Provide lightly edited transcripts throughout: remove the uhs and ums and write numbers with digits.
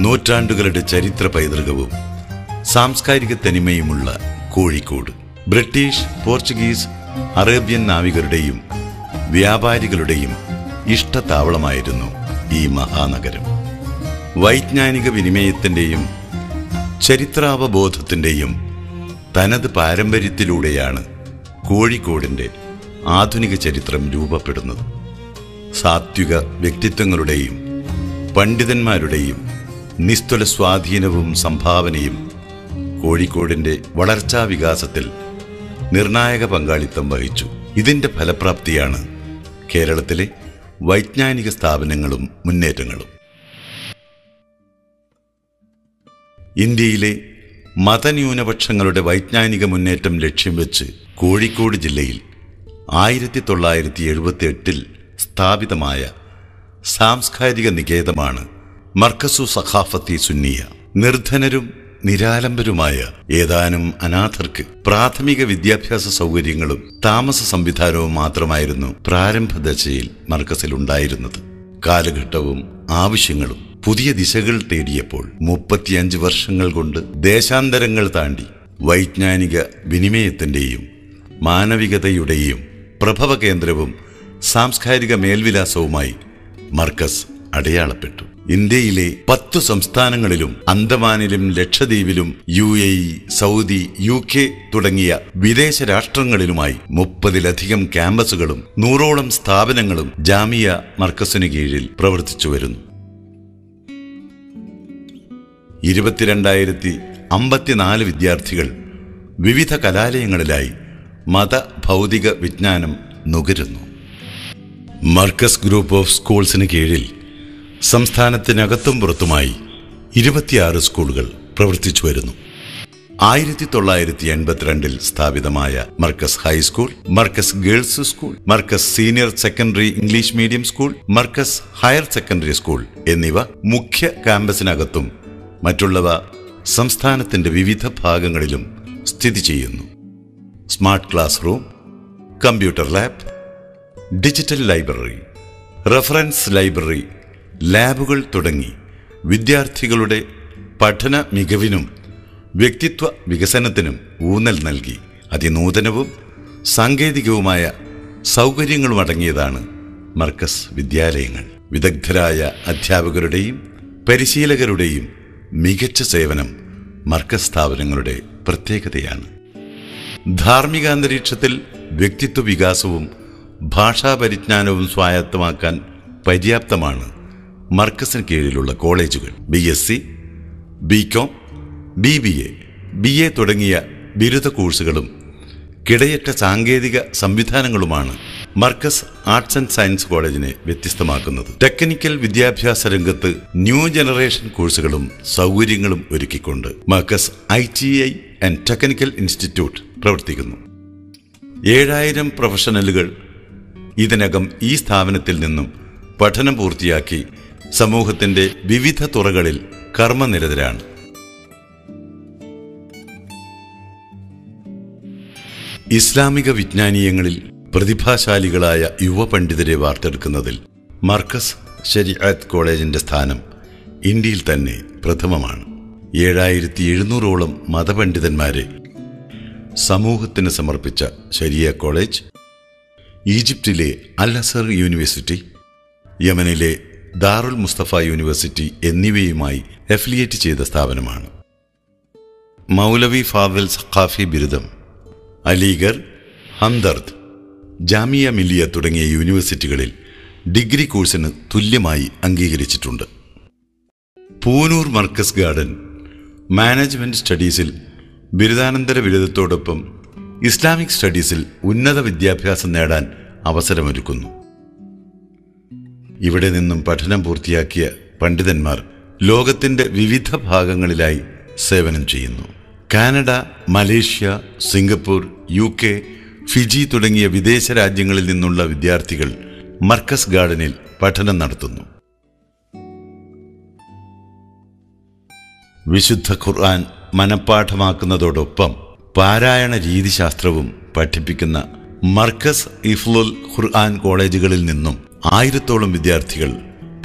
നൂറ്റാണ്ടുകളുടെ ചരിത്ര പൈതൃകവും സാംസ്കാരിക തനിമയുമുള്ള കോഴിക്കോട് ബ്രിട്ടീഷ്, പോർച്ചുഗീസ്, അറേബ്യൻ നാവികരുടെയും വ്യാപാരികളുടെയും ഇഷ്ടതാവളമായിരുന്നു ഈ മഹാനഗരം. വൈജ്ഞാനിക വിനിമയത്തിൻ്റെയും ചരിത്രാവബോധത്തിൻ്റെയും തനത് പാരമ്പര്യത്തിലൂടെയാണ് കോഴിക്കോടിൻ്റെ ആധുനിക ചരിത്രം രൂപപ്പെടുന്നത്. സാത്വിക വ്യക്തിത്വങ്ങളുടെയും പണ്ഡിതന്മാരുടെയും നിസ്തുല സ്വാധീനവും സംഭാവനയും കോഴിക്കോടിൻ്റെ വളർച്ചാ വികാസത്തിൽ നിർണായക പങ്കാളിത്തം വഹിച്ചു. ഇതിൻ്റെ ഫലപ്രാപ്തിയാണ് കേരളത്തിലെ വൈജ്ഞാനിക സ്ഥാപനങ്ങളും മുന്നേറ്റങ്ങളും. ഇന്ത്യയിലെ മതന്യൂനപക്ഷങ്ങളുടെ വൈജ്ഞാനിക മുന്നേറ്റം ലക്ഷ്യം വെച്ച് കോഴിക്കോട് ജില്ലയിൽ 1978 സ്ഥാപിതമായ സാംസ്കാരിക നികേതമാണ് മർക്കസു സഖാഫത്തി സുന്നിയ. നിർധനരും നിരാലംബരുമായ ഏതാനും അനാഥർക്ക് പ്രാഥമിക വിദ്യാഭ്യാസ സൗകര്യങ്ങളും താമസ സംവിധാനവും മാത്രമായിരുന്നു പ്രാരംഭദശയിൽ മർക്കസിലുണ്ടായിരുന്നത്. കാലഘട്ടവും ആവശ്യങ്ങളും പുതിയ ദിശകൾ തേടിയപ്പോൾ 35 വർഷങ്ങൾ കൊണ്ട് ദേശാന്തരങ്ങൾ താണ്ടി വൈജ്ഞാനിക വിനിമയത്തിൻ്റെയും മാനവികതയുടെയും പ്രഭവ കേന്ദ്രവും സാംസ്കാരിക മേൽവിലാസവുമായി മർക്കസ് അടയാളപ്പെട്ടു. ഇന്ത്യയിലെ 10 സംസ്ഥാനങ്ങളിലും അന്തമാനിലും ലക്ഷദ്വീപിലും UAE, സൗദി, UK തുടങ്ങിയ വിദേശ രാഷ്ട്രങ്ങളിലുമായി 30-ലധികം ക്യാമ്പസുകളും 100ഓളം സ്ഥാപനങ്ങളും ജാമിയ മർക്കസിനു കീഴിൽ പ്രവർത്തിച്ചു വരുന്നു. 22,054 വിദ്യാർത്ഥികൾ വിവിധ കലാലയങ്ങളിലായി മത ഭൗതിക വിജ്ഞാനം നുകരുന്നു. മർക്കസ് ഗ്രൂപ്പ് ഓഫ് സ്കൂൾസിന് കീഴിൽ സംസ്ഥാനത്തിനകത്തും പുറത്തുമായി 26 സ്കൂളുകൾ പ്രവർത്തിച്ചു വരുന്നു. 1982 സ്ഥാപിതമായ Markaz high school, Markaz girls school, Markaz senior secondary English medium school, Markaz higher secondary school എന്നിവ മുഖ്യ ക്യാമ്പസിനകത്തും മറ്റുള്ളവ സംസ്ഥാനത്തിന്റെ വിവിധ ഭാഗങ്ങളിലും സ്ഥിതി ചെയ്യുന്നു. Smart class room, computer lab, digital library, reference library, ലാബുകൾ തുടങ്ങി വിദ്യാർത്ഥികളുടെ പഠന മികവിനും വ്യക്തിത്വ വികസനത്തിനും ഊന്നൽ നൽകി അതിനൂതനവും സാങ്കേതികവുമായ സൗകര്യങ്ങളുമടങ്ങിയതാണ് മർക്കസ് വിദ്യാലയങ്ങൾ. വിദഗ്ധരായ അധ്യാപകരുടെയും പരിശീലകരുടെയും മികച്ച സേവനം മർക്കസ് സ്ഥാപനങ്ങളുടെ പ്രത്യേകതയാണ്. ധാർമ്മികാന്തരീക്ഷത്തിൽ വ്യക്തിത്വ വികാസവും ഭാഷാപരിജ്ഞാനവും സ്വായത്തമാക്കാൻ പര്യാപ്തമാണ് മർക്കസിന് കീഴിലുള്ള കോളേജുകൾ. BSc, BCom, BBA, BA തുടങ്ങിയ ബിരുദ കോഴ്സുകളും കിടയറ്റ സാങ്കേതിക സംവിധാനങ്ങളുമാണ് മർക്കസ് ആർട്സ് ആൻഡ് സയൻസ് കോളേജിനെ വ്യത്യസ്തമാക്കുന്നത്. ടെക്നിക്കൽ വിദ്യാഭ്യാസ രംഗത്ത് ന്യൂ ജനറേഷൻ കോഴ്സുകളും സൗകര്യങ്ങളും ഒരുക്കിക്കൊണ്ട് Markaz ITI and technical institute പ്രവർത്തിക്കുന്നു. 7000 പ്രൊഫഷണലുകൾ ഇതിനകം ഈ സ്ഥാപനത്തിൽ നിന്നും പഠനം പൂർത്തിയാക്കി സമൂഹത്തിന്റെ വിവിധ തുറകളിൽ കർമ്മനിരതരാണ്. ഇസ്ലാമിക വിജ്ഞാനീയങ്ങളിൽ പ്രതിഭാശാലികളായ യുവ പണ്ഡിതരെ വാർത്തെടുക്കുന്നതിൽ മർക്കസ് ശരീഅത്ത് കോളേജിന്റെ സ്ഥാനം ഇന്ത്യയിൽ തന്നെ പ്രഥമമാണ്. 7700ഓളം മതപണ്ഡിതന്മാരെ സമൂഹത്തിന് സമർപ്പിച്ച ശരിയ കോളേജ് ഈജിപ്തിലെ അൽ അസർ യൂണിവേഴ്സിറ്റി, യമനിലെ ദാറുൽ മുസ്തഫ യൂണിവേഴ്സിറ്റി എന്നിവയുമായി അഫിലിയേറ്റ് ചെയ്ത സ്ഥാപനമാണ്. മൗലവി ഫാദിൽ സഖാഫി ബിരുദം അലിഗർ, ഹംദർദ്, ജാമിയ മില്ലിയ തുടങ്ങിയ യൂണിവേഴ്സിറ്റികളിൽ ഡിഗ്രി കോഴ്സിന് തുല്യമായി അംഗീകരിച്ചിട്ടുണ്ട്. പൂനൂർ മർക്കസ് ഗാർഡൻ മാനേജ്മെന്റ് സ്റ്റഡീസിൽ ബിരുദാനന്തര ബിരുദത്തോടൊപ്പം ഇസ്ലാമിക് സ്റ്റഡീസിൽ ഉന്നത വിദ്യാഭ്യാസം നേടാൻ അവസരമൊരുക്കുന്നു. ഇവിടെ നിന്നും പഠനം പൂർത്തിയാക്കിയ പണ്ഡിതന്മാർ ലോകത്തിന്റെ വിവിധ ഭാഗങ്ങളിലായി സേവനം ചെയ്യുന്നു. Canada, Malaysia, Singapore, UK, Fiji തുടങ്ങിയ വിദേശ രാജ്യങ്ങളിൽ നിന്നുള്ള വിദ്യാർത്ഥികൾ മർക്കസ് ഗാർഡനിൽ പഠനം നടത്തുന്നു. വിശുദ്ധ ഖുർആൻ മനഃപ്പാഠമാക്കുന്നതോടൊപ്പം പാരായണ രീതിശാസ്ത്രവും പഠിപ്പിക്കുന്ന മർക്കസ് ഹിഫ്ളുൽ ഖുർആൻ കോളേജുകളിൽ നിന്നും 1000ഓളം വിദ്യാർത്ഥികൾ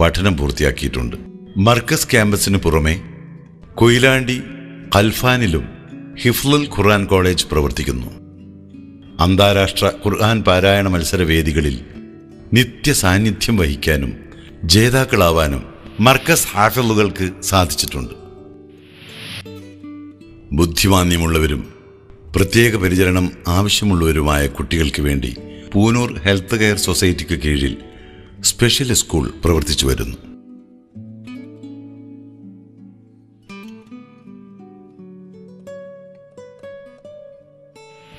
പഠനം പൂർത്തിയാക്കിയിട്ടുണ്ട്. മർക്കസ് ക്യാമ്പസിന് പുറമെ കൊയിലാണ്ടി ഖൽഫാനിലും ഹിഫ്ലുൽ ഖുർആൻ കോളേജ് പ്രവർത്തിക്കുന്നു. അന്താരാഷ്ട്ര ഖുർആൻ പാരായണ മത്സര വേദികളിൽ നിത്യസാന്നിധ്യം വഹിക്കാനും ജേതാക്കളാവാനും മർക്കസ് ഹാഫിളുകൾക്ക് സാധിച്ചിട്ടുണ്ട്. ബുദ്ധിമാന്ദ്യമുള്ളവരും പ്രത്യേക പരിചരണം ആവശ്യമുള്ളവരുമായ കുട്ടികൾക്ക് വേണ്ടി പൂനൂർ ഹെൽത്ത് കെയർ സൊസൈറ്റിക്ക് കീഴിൽ സ്പെഷ്യൽ സ്കൂൾ പ്രവർത്തിച്ചു വരുന്നു.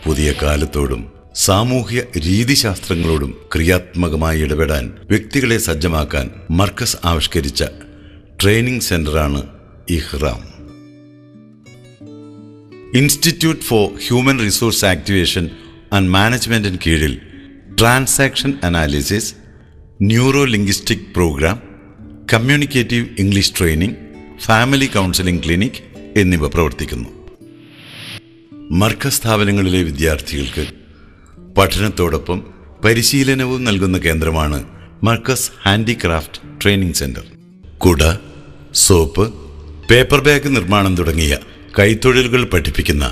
പുതിയ കാലത്തോടും സാമൂഹ്യ രീതിശാസ്ത്രങ്ങളോടും ക്രിയാത്മകമായി ഇടപെടാൻ വ്യക്തികളെ സജ്ജമാക്കാൻ മർക്കസ് ആവിഷ്കരിച്ച ട്രെയിനിംഗ് സെന്ററാണ് Ihram. Institute for human resource activation and മാനേജ്മെന്റിന് കീഴിൽ transaction analysis, neuro linguistic programme, communicative English training, family counselling clinic എന്നിവ പ്രവർത്തിക്കുന്നു. മർക്കസ് സ്ഥാപനങ്ങളിലെ വിദ്യാർത്ഥികൾക്ക് പഠനത്തോടൊപ്പം പരിശീലനവും നൽകുന്ന കേന്ദ്രമാണ് മർക്കസ് ഹാൻഡിക്രാഫ്റ്റ് ട്രെയിനിംഗ് സെന്റർ. കുട, സോപ്പ്, പേപ്പർ ബാഗ് നിർമ്മാണം തുടങ്ങിയ കൈത്തൊഴിലുകൾ പഠിപ്പിക്കുന്ന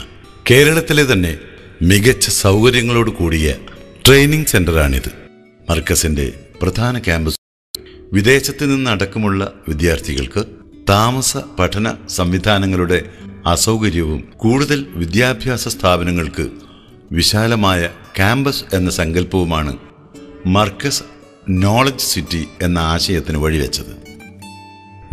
കേരളത്തിലെ തന്നെ മികച്ച സൗകര്യങ്ങളോട് കൂടിയ ട്രെയിനിംഗ് സെന്ററാണിത്. മർക്കസിന്റെ പ്രധാന ക്യാമ്പസ് വിദേശത്ത് നിന്നടക്കമുള്ള വിദ്യാർത്ഥികൾക്ക് താമസ പഠന സംവിധാനങ്ങളുടെ അസൗകര്യവും കൂടുതൽ വിദ്യാഭ്യാസ സ്ഥാപനങ്ങൾക്ക് വിശാലമായ ക്യാമ്പസ് എന്ന സങ്കല്പവുമാണ് മർക്കസ് നോളജ് സിറ്റി എന്ന ആശയത്തിന് വഴിവെച്ചത്.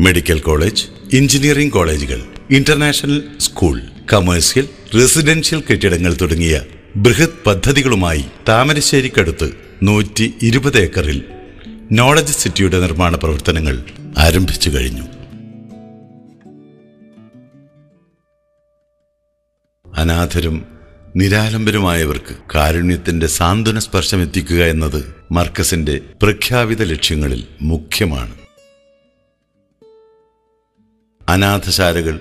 മെഡിക്കൽ കോളേജ്, എഞ്ചിനീയറിംഗ് കോളേജുകൾ, ഇന്റർനാഷണൽ സ്കൂൾ, കമേഴ്സ്യൽ, റെസിഡൻഷ്യൽ കെട്ടിടങ്ങൾ തുടങ്ങിയ ബൃഹത് പദ്ധതികളുമായി താമരശ്ശേരിക്കടുത്ത് 120 ഏക്കറിൽ നോളജ് സിറ്റിയുടെ നിർമ്മാണ പ്രവർത്തനങ്ങൾ ആരംഭിച്ചു കഴിഞ്ഞു. അനാഥരും നിരാലംബരുമായവർക്ക് കാരുണ്യത്തിന്റെ സാന്ത്വന സ്പർശം എത്തിക്കുക എന്നത് മർക്കസിന്റെ പ്രഖ്യാപിത ലക്ഷ്യങ്ങളിൽ മുഖ്യമാണ്. അനാഥശാലകൾ,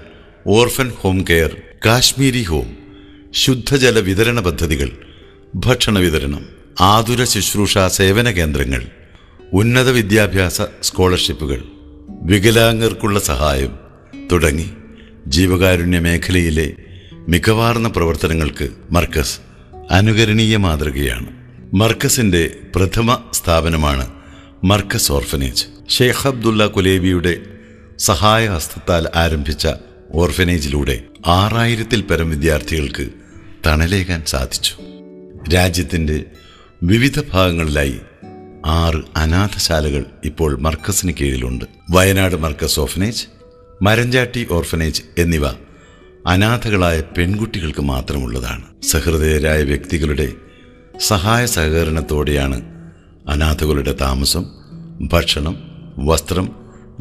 orphan home care, Kashmiri home, ശുദ്ധജല വിതരണ പദ്ധതികൾ, ഭക്ഷണ വിതരണം, ആതുര ശുശ്രൂഷ സേവന കേന്ദ്രങ്ങൾ, ഉന്നത വിദ്യാഭ്യാസ സ്കോളർഷിപ്പുകൾ, വികലാംഗർക്കുള്ള സഹായം തുടങ്ങി ജീവകാരുണ്യ മേഖലയിലെ മികവാർന്ന പ്രവർത്തനങ്ങൾക്ക് മർക്കസ് അനുകരണീയ മാതൃകയാണ്. മർക്കസിന്റെ പ്രഥമ സ്ഥാപനമാണ് മർക്കസ് ഓർഫനേജ്. ഷെയ്ഖ് അബ്ദുള്ള കുലേബിയുടെ സഹായഹസ്തത്താൽ ആരംഭിച്ച ഓർഫനേജിലൂടെ 6000-ൽ പരം വിദ്യാർത്ഥികൾക്ക് തണലേകാൻ സാധിച്ചു. രാജ്യത്തിന്റെ വിവിധ ഭാഗങ്ങളിലായി 6 അനാഥശാലകൾ ഇപ്പോൾ മർക്കസിന് കീഴിലുണ്ട്. വയനാട് മർക്കസ് ഓർഫനേജ്, മരഞ്ചാട്ടി ഓർഫനേജ് എന്നിവ അനാഥകളായ പെൺകുട്ടികൾക്ക് മാത്രമുള്ളതാണ്. സഹൃദയരായ വ്യക്തികളുടെ സഹായ സഹകരണത്തോടെയാണ് അനാഥകളുടെ താമസം, ഭക്ഷണം, വസ്ത്രം,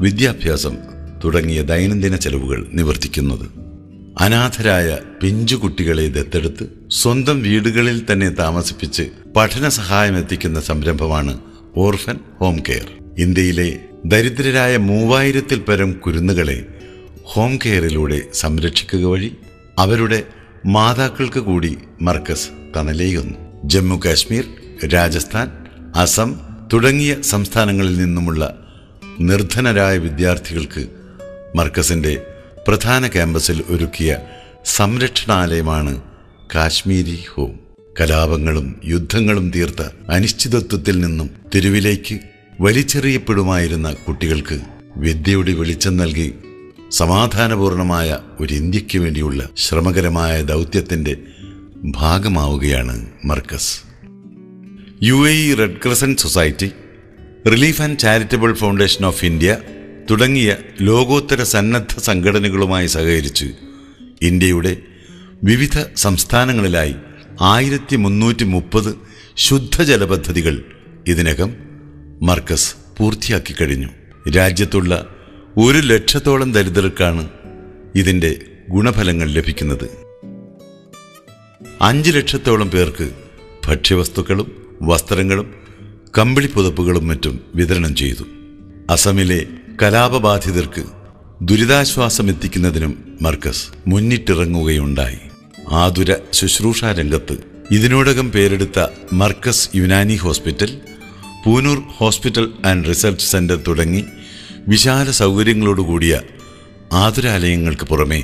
വിദ്യാഭ്യാസം തുടങ്ങിയ ദൈനംദിന ചെലവുകൾ നിവർത്തിക്കുന്നത്. അനാഥരായ പിഞ്ചുകുട്ടികളെ ദത്തെടുത്ത് സ്വന്തം വീടുകളിൽ തന്നെ താമസിപ്പിച്ച് പഠന സഹായം എത്തിക്കുന്ന സംരംഭമാണ് ഓർഫൻ ഹോം കെയർ. ഇന്ത്യയിലെ ദരിദ്രരായ 3000-ൽ പരം കുരുന്നുകളെ ഹോം കെയറിലൂടെ സംരക്ഷിക്കുക വഴി അവരുടെ മാതാക്കൾക്ക് കൂടി മർക്കസ് തണലേകുന്നു. ജമ്മു കാശ്മീർ, രാജസ്ഥാൻ, അസം തുടങ്ങിയ സംസ്ഥാനങ്ങളിൽ നിന്നുമുള്ള നിർധനരായ വിദ്യാർത്ഥികൾക്ക് മർക്കസിന്റെ പ്രധാന ക്യാമ്പസിൽ ഒരുക്കിയ സംരക്ഷണാലയമാണ് കാശ്മീരി ഹോം. കലാപങ്ങളും യുദ്ധങ്ങളും തീർത്ത അനിശ്ചിതത്വത്തിൽ നിന്നും തെരുവിലേക്ക് വലിച്ചെറിയപ്പെടുമായിരുന്ന കുട്ടികൾക്ക് വിദ്യയുടെ വെളിച്ചം നൽകി സമാധാനപൂർണമായ ഒരു ഇന്ത്യയ്ക്ക് വേണ്ടിയുള്ള ശ്രമകരമായ ദൗത്യത്തിന്റെ ഭാഗമാവുകയാണ് Markaz. UAE red crescent society, relief and charitable foundation of India തുടങ്ങിയ ലോകോത്തര സന്നദ്ധ സംഘടനകളുമായി സഹകരിച്ച് ഇന്ത്യയുടെ വിവിധ സംസ്ഥാനങ്ങളിലായി 1330 ശുദ്ധജല പദ്ധതികൾ ഇതിനകം മർക്കസ് പൂർത്തിയാക്കി കഴിഞ്ഞു. രാജ്യത്തുള്ള 1 ലക്ഷത്തോളം ദരിദ്രർക്കാണ് ഇതിന്റെ ഗുണഫലങ്ങൾ ലഭിക്കുന്നത്. 5 ലക്ഷത്തോളം പേർക്ക് ഭക്ഷ്യവസ്തുക്കളും വസ്ത്രങ്ങളും കമ്പിളിപ്പുതപ്പുകളും മറ്റും വിതരണം ചെയ്തു. അസമിലെ കലാപബാധിതർക്ക് ദുരിതാശ്വാസം എത്തിക്കുന്നതിനും മർക്കസ് മുന്നിട്ടിറങ്ങുകയുണ്ടായി. ആതുര ശുശ്രൂഷാ രംഗത്ത് ഇതിനോടകം പേരെടുത്ത Markaz Unani hospital, Poonoor hospital and research centre തുടങ്ങി വിശാല സൗകര്യങ്ങളോടുകൂടിയ ആതുരാലയങ്ങൾക്ക് പുറമെ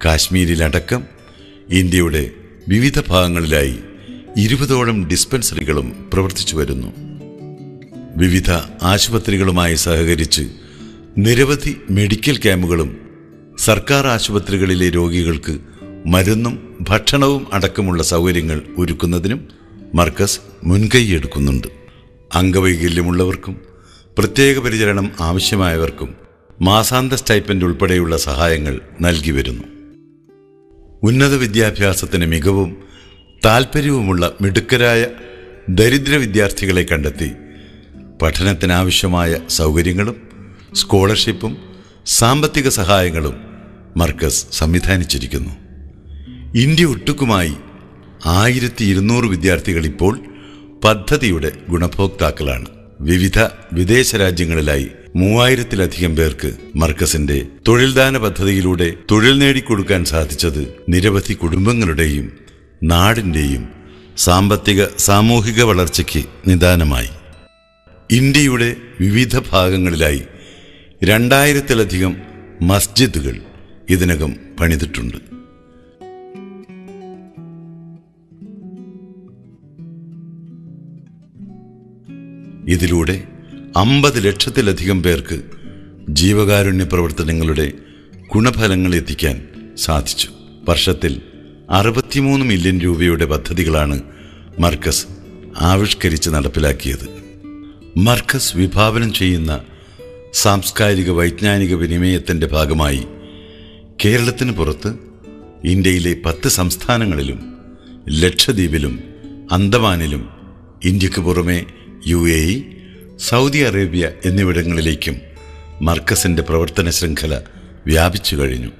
കാശ്മീരിലടക്കം ഇന്ത്യയുടെ വിവിധ ഭാഗങ്ങളിലായി 20ഓളം ഡിസ്പെൻസറികളും പ്രവർത്തിച്ചു വരുന്നു. വിവിധ ആശുപത്രികളുമായി സഹകരിച്ച് നിരവധി മെഡിക്കൽ ക്യാമ്പുകളും സർക്കാർ ആശുപത്രികളിലെ രോഗികൾക്ക് മരുന്നും ഭക്ഷണവും അടക്കമുള്ള സൗകര്യങ്ങൾ ഒരുക്കുന്നതിനും മർക്കസ് മുൻകൈയെടുക്കുന്നുണ്ട്. അംഗവൈകല്യമുള്ളവർക്കും പ്രത്യേക പരിചരണം ആവശ്യമായവർക്കും മാസാന്ത സ്റ്റൈപ്പൻഡ് ഉൾപ്പെടെയുള്ള സഹായങ്ങൾ നൽകി വരുന്നു. ഉന്നത വിദ്യാഭ്യാസത്തിന് മികവും താൽപ്പര്യവുമുള്ള മിടുക്കരായ ദരിദ്ര വിദ്യാർത്ഥികളെ കണ്ടെത്തി പഠനത്തിനാവശ്യമായ സൗകര്യങ്ങളും സ്കോളർഷിപ്പും സാമ്പത്തിക സഹായങ്ങളും മർക്കസ് സംവിധാനിച്ചിരിക്കുന്നു. ഇന്ത്യ ഒട്ടുക്കുമായി 1200 വിദ്യാർത്ഥികൾ ഇപ്പോൾ പദ്ധതിയുടെ ഗുണഭോക്താക്കളാണ്. വിവിധ വിദേശ രാജ്യങ്ങളിലായി 3000-ലധികം പേർക്ക് മർക്കസിന്റെ തൊഴിൽദാന പദ്ധതിയിലൂടെ തൊഴിൽ നേടിക്കൊടുക്കാൻ സാധിച്ചത് നിരവധി കുടുംബങ്ങളുടെയും നാടിന്റെയും സാമ്പത്തിക സാമൂഹിക വളർച്ചയ്ക്ക് നിദാനമായി. ഇന്ത്യയുടെ വിവിധ ഭാഗങ്ങളിലായി 2000-ലധികം മസ്ജിദുകൾ ഇതിനകം പണിതിട്ടുണ്ട്. ഇതിലൂടെ 50 ലക്ഷത്തിലധികം പേർക്ക് ജീവകാരുണ്യ പ്രവർത്തനങ്ങളുടെ ഗുണഫലങ്ങൾ എത്തിക്കാൻ സാധിച്ചു. വർഷത്തിൽ 63 മില്യൺ രൂപയുടെ പദ്ധതികളാണ് മർക്കസ് ആവിഷ്കരിച്ച് നടപ്പിലാക്കിയത്. മർക്കസ് വിഭാവനം ചെയ്യുന്ന സാംസ്കാരിക വൈജ്ഞാനിക വിനിമയത്തിൻ്റെ ഭാഗമായി കേരളത്തിന് പുറത്ത് ഇന്ത്യയിലെ 10 സംസ്ഥാനങ്ങളിലും ലക്ഷദ്വീപിലും അന്തമാനിലും ഇന്ത്യക്ക് പുറമെ UAE, സൗദി അറേബ്യ എന്നിവിടങ്ങളിലേക്കും മർക്കസിന്റെ പ്രവർത്തന ശൃംഖല വ്യാപിച്ചു കഴിഞ്ഞു.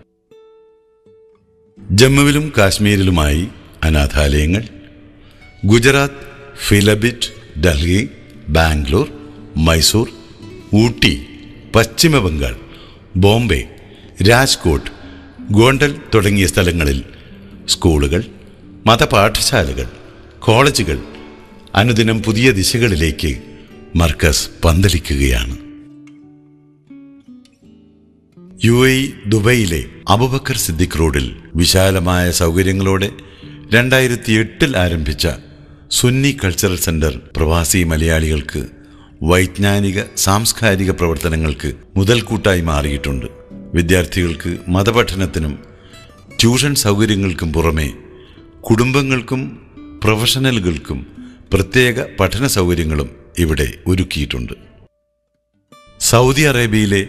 ജമ്മുവിലും കാശ്മീരിലുമായി അനാഥാലയങ്ങൾ, ഗുജറാത്ത്, ഫിലബിറ്റ്, ഡൽഹി, ബാംഗ്ലൂർ, മൈസൂർ, ഊട്ടി, പശ്ചിമ ബംഗാൾ, ബോംബെ, രാജ്കോട്ട്, ഗോണ്ടൽ തുടങ്ങിയ സ്ഥലങ്ങളിൽ സ്കൂളുകൾ, മതപാഠശാലകൾ, കോളേജുകൾ അനുദിനം പുതിയ ദിശകളിലേക്ക് മർക്കസ് പന്തലിക്കുകയാണ്. UAE ദുബൈയിലെ അബൂബക്കർ സിദ്ദിഖ് റോഡിൽ വിശാലമായ സൗകര്യങ്ങളോടെ 2008 ആരംഭിച്ച സുന്നി കൾച്ചറൽ സെന്റർ പ്രവാസി മലയാളികൾക്ക് വൈജ്ഞാനിക സാംസ്കാരിക പ്രവർത്തനങ്ങൾക്ക് മുതൽക്കൂട്ടായി മാറിയിട്ടുണ്ട്. വിദ്യാർത്ഥികൾക്ക് മതപഠനത്തിനും ട്യൂഷൻ സൗകര്യങ്ങൾക്കും പുറമെ കുടുംബങ്ങൾക്കും പ്രൊഫഷണലുകൾക്കും പ്രത്യേക പഠന സൗകര്യങ്ങളും ഇവിടെ ഒരുക്കിയിട്ടുണ്ട്. സൗദി അറേബ്യയിലെ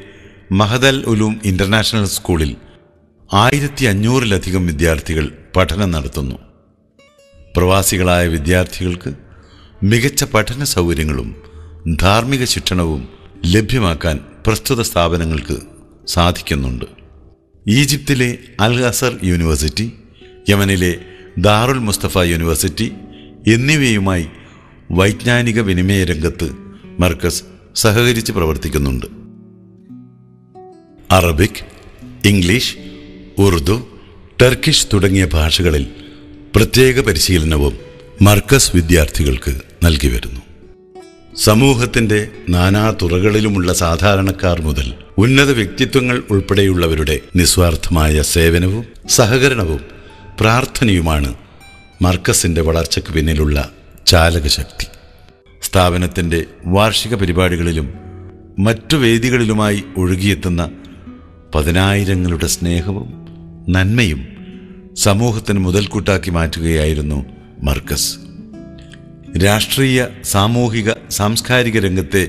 മഹദൽ ഉലൂം ഇന്റർനാഷണൽ സ്കൂളിൽ 1500-ലധികം വിദ്യാർത്ഥികൾ പഠനം നടത്തുന്നു. പ്രവാസികളായ വിദ്യാർത്ഥികൾക്ക് മികച്ച പഠന സൗകര്യങ്ങളും ധാർമ്മിക ശിക്ഷണവും ലഭ്യമാക്കാൻ പ്രസ്തുത സ്ഥാപനങ്ങൾക്ക് സാധിക്കുന്നുണ്ട്. ഈജിപ്തിലെ അൽ അസർ യൂണിവേഴ്സിറ്റി, യമനിലെ ദാറുൽ മുസ്തഫ യൂണിവേഴ്സിറ്റി എന്നിവയുമായി വൈജ്ഞാനിക വിനിമയ രംഗത്ത് മർക്കസ് സഹകരിച്ച് പ്രവർത്തിക്കുന്നുണ്ട്. അറബിക്, ഇംഗ്ലീഷ്, ഉറുദു, ടർക്കിഷ് തുടങ്ങിയ ഭാഷകളിൽ പ്രത്യേക പരിശീലനവും മർക്കസ് വിദ്യാർത്ഥികൾക്ക് നൽകി വരുന്നു. സമൂഹത്തിന്റെ നാനാ തുറകളിലുമുള്ള സാധാരണക്കാർ മുതൽ ഉന്നത വ്യക്തിത്വങ്ങൾ ഉൾപ്പെടെയുള്ളവരുടെ നിസ്വാർത്ഥമായ സേവനവും സഹകരണവും പ്രാർത്ഥനയുമാണ് മർക്കസിന്റെ വളർച്ചയ്ക്ക് പിന്നിലുള്ള ചാലകശക്തി. സ്ഥാപനത്തിന്റെ വാർഷിക പരിപാടികളിലും മറ്റു വേദികളിലുമായി ഒഴുകിയെത്തുന്ന 10,000ങ്ങളുടെ സ്നേഹവും നന്മയും സമൂഹത്തിന് മുതൽക്കൂട്ടാക്കി മാറ്റുകയായിരുന്നു മർക്കസ്. രാഷ്ട്രീയ, സാമൂഹിക, സാംസ്കാരിക രംഗത്തെ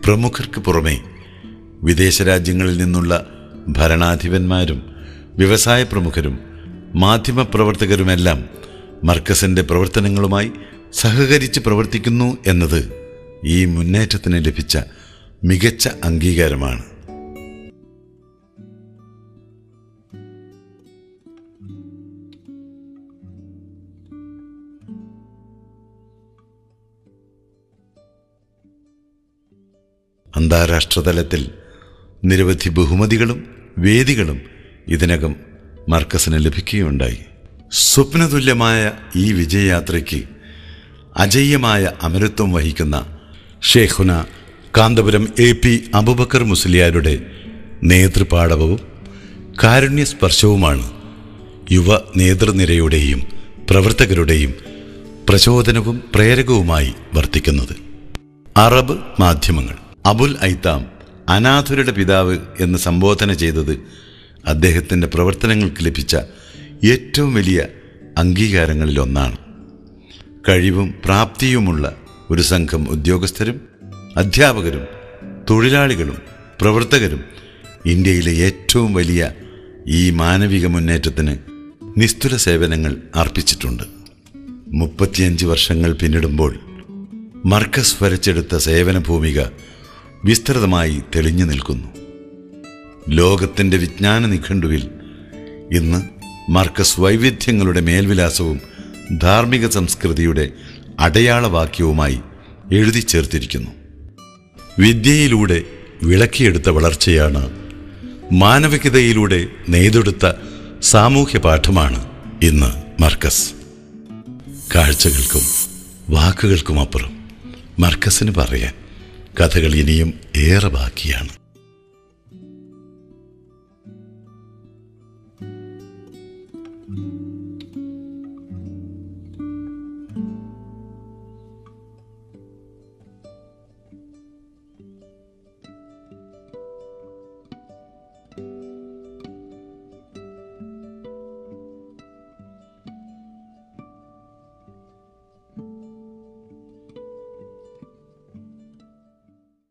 പ്രമുഖർക്ക് പുറമെ വിദേശ രാജ്യങ്ങളിൽ നിന്നുള്ള ഭരണാധിപന്മാരും വ്യവസായ പ്രമുഖരും മാധ്യമപ്രവർത്തകരുമെല്ലാം മർക്കസിന്റെ പ്രവർത്തനങ്ങളുമായി സഹകരിച്ച് പ്രവർത്തിക്കുന്നു എന്നത് ഈ മുന്നേറ്റത്തിന് ലഭിച്ച മികച്ച അംഗീകാരമാണ്. അന്താരാഷ്ട്ര തലത്തിൽ നിരവധി ബഹുമതികളും വേദികളും ഇതിനകം മർക്കസിന് ലഭിക്കുകയുണ്ടായി. സ്വപ്നതുല്യമായ ഈ വിജയയാത്രയ്ക്ക് അജയ്യമായ അമരത്വം വഹിക്കുന്ന ഷേഖുന കാന്തപുരം AP അബൂബക്കർ മുസ്ലിയാരുടെ നേതൃപാടവവും കാരുണ്യസ്പർശവുമാണ് യുവ നേതൃനിരയുടെയും പ്രവർത്തകരുടെയും പ്രചോദനവും പ്രേരകവുമായി വർത്തിക്കുന്നത്. അറബ് മാധ്യമങ്ങൾ അബുൽ ഐത്താം അനാഥരുടെ പിതാവ് എന്ന് സംബോധന ചെയ്തത് അദ്ദേഹത്തിൻ്റെ പ്രവർത്തനങ്ങൾക്ക് ലഭിച്ച ഏറ്റവും വലിയ അംഗീകാരങ്ങളിലൊന്നാണ്. കഴിവും പ്രാപ്തിയുമുള്ള ഒരു സംഘം ഉദ്യോഗസ്ഥരും അധ്യാപകരും തൊഴിലാളികളും പ്രവർത്തകരും ഇന്ത്യയിലെ ഏറ്റവും വലിയ ഈ മാനവിക മുന്നേറ്റത്തിന് നിസ്തുല സേവനങ്ങൾ അർപ്പിച്ചിട്ടുണ്ട്. 35 വർഷങ്ങൾ പിന്നിടുമ്പോൾ മർക്കസ് വരച്ചെടുത്ത സേവന ഭൂമിക വിസ്തൃതമായി തെളിഞ്ഞു നിൽക്കുന്നു. ലോകത്തിൻ്റെ വിജ്ഞാന നിഘണ്ടുവിൽ ഇന്ന് മർക്കസ് വൈവിധ്യങ്ങളുടെ മേൽവിലാസവും ധാർമ്മിക സംസ്കൃതിയുടെ അടയാളവാക്യവുമായി എഴുതി ചേർത്തിരിക്കുന്നു. വിദ്യയിലൂടെ വിളക്കിയെടുത്ത വളർച്ചയാണ്, മാനവികതയിലൂടെ നെയ്തെടുത്ത സാമൂഹ്യ പാഠമാണ് ഇന്ന് മർക്കസ്. കാഴ്ചകൾക്കും വാക്കുകൾക്കുമപ്പുറം മർക്കസിന് പറയാൻ കഥകൾ ഇനിയും ഏറെ ബാക്കിയാണ്.